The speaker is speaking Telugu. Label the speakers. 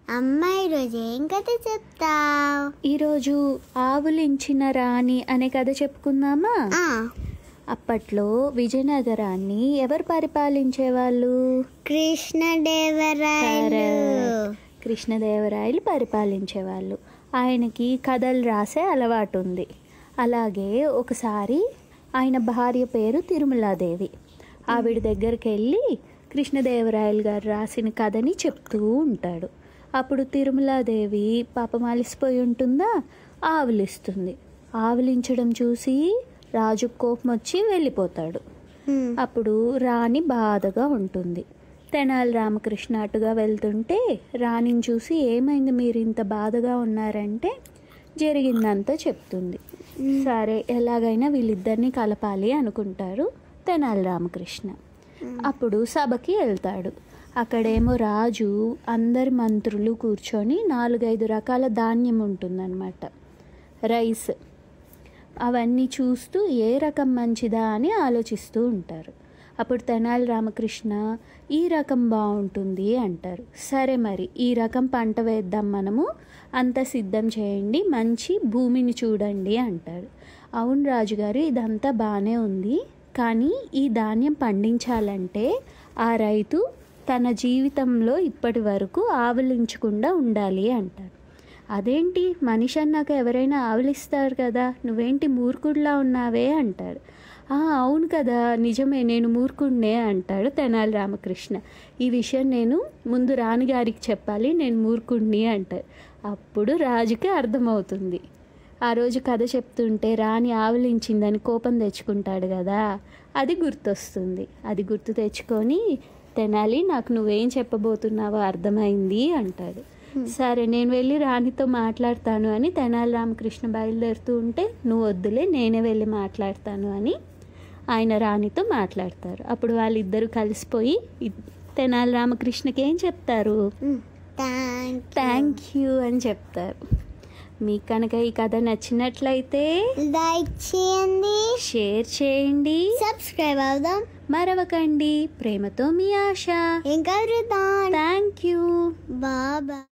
Speaker 1: అమ్మ ఈరోజు ఏం కథ చెప్తావు?
Speaker 2: ఈరోజు ఆవులించిన రాణి అనే కథ చెప్పుకుందామా? అప్పట్లో విజయనగరాన్ని ఎవరు పరిపాలించేవాళ్ళు? కృష్ణదేవరాయలు పరిపాలించేవాళ్ళు. ఆయనకి కథలు రాసే అలవాటు ఉంది. అలాగే ఒకసారి ఆయన భార్య పేరు తిరుమలాదేవి. ఆవిడ దగ్గరికి వెళ్ళి కృష్ణదేవరాయలు గారు రాసిన కథని చెప్తూ ఉంటాడు. అప్పుడు తిరుమలాదేవి పాపం అలిసిపోయి ఉంటుందా, ఆవులిస్తుంది. ఆవులించడం చూసి రాజు కోపం వచ్చి వెళ్ళిపోతాడు. అప్పుడు రాణి బాధగా ఉంటుంది. తెనాలి రామకృష్ణ అటుగా వెళ్తుంటే రాణిని చూసి, ఏమైంది మీరు ఇంత బాధగా ఉన్నారంటే జరిగిందంతా చెప్తుంది. సరే ఎలాగైనా వీళ్ళిద్దరిని కలపాలి అనుకుంటారు తెనాలి రామకృష్ణ. అప్పుడు సభకి వెళ్తాడు. అక్కడేమో రాజు అందరి మంత్రులు కూర్చొని 4-5 రకాల ధాన్యం ఉంటుందన్నమాట, రైస్. అవన్నీ చూస్తూ ఏ రకం మంచిదా అని ఆలోచిస్తూ ఉంటారు. అప్పుడు తెనాలి రామకృష్ణ ఈ రకం బాగుంటుంది అంటారు. సరే మరి ఈ రకం పంట వేద్దాం, మనము అంతా సిద్ధం చేయండి, మంచి భూమిని చూడండి అంటాడు. అవును రాజుగారు, ఇదంతా బాగానే ఉంది, కానీ ఈ ధాన్యం పండించాలంటే ఆ రైతు తన జీవితంలో ఇప్పటి వరకు ఆవులించకుండా ఉండాలి అంటారు. అదేంటి, మనిషి అన్నాక ఎవరైనా ఆవులిస్తారు కదా, నువ్వేంటి మూర్ఖుడిలా ఉన్నావే అంటారు. అవును కదా, నిజమే, నేను మూర్ఖుడినే అంటాడు తెనాలి రామకృష్ణ. ఈ విషయం నేను ముందు రాణిగారికి చెప్పాలి, నేను మూర్ఖుడిని అంటారు. అప్పుడు రాజుకి అర్థమవుతుంది. ఆ రోజు కథ చెప్తుంటే రాణి ఆవులించిందని కోపం తెచ్చుకుంటాడు కదా, అది గుర్తొస్తుంది. అది గుర్తు తెచ్చుకొని, తెనాలి నాకు నువ్వేం చెప్పబోతున్నావో అర్థమైంది అంటాడు. సరే నేను వెళ్ళి రాణితో మాట్లాడతాను అని తెనాలి రామకృష్ణ బయలుదేరుతూ ఉంటే, నువ్వు వద్దులే నేనే వెళ్ళి మాట్లాడతాను అని ఆయన రాణితో మాట్లాడతారు. అప్పుడు వాళ్ళిద్దరూ కలిసిపోయి తెనాలి రామకృష్ణకి ఏం చెప్తారు? థ్యాంక్ యూ అని చెప్తారు. మీకు కనుక ఈ కథ నచ్చినట్లయితే
Speaker 1: లైక్ చేయండి,
Speaker 2: షేర్ చేయండి,
Speaker 1: సబ్స్క్రైబ్ అవుదాం
Speaker 2: మరవకండి. ప్రేమతో మీ ఆశ.
Speaker 1: ఇంకా
Speaker 2: థ్యాంక్ యూ.
Speaker 1: బాబా.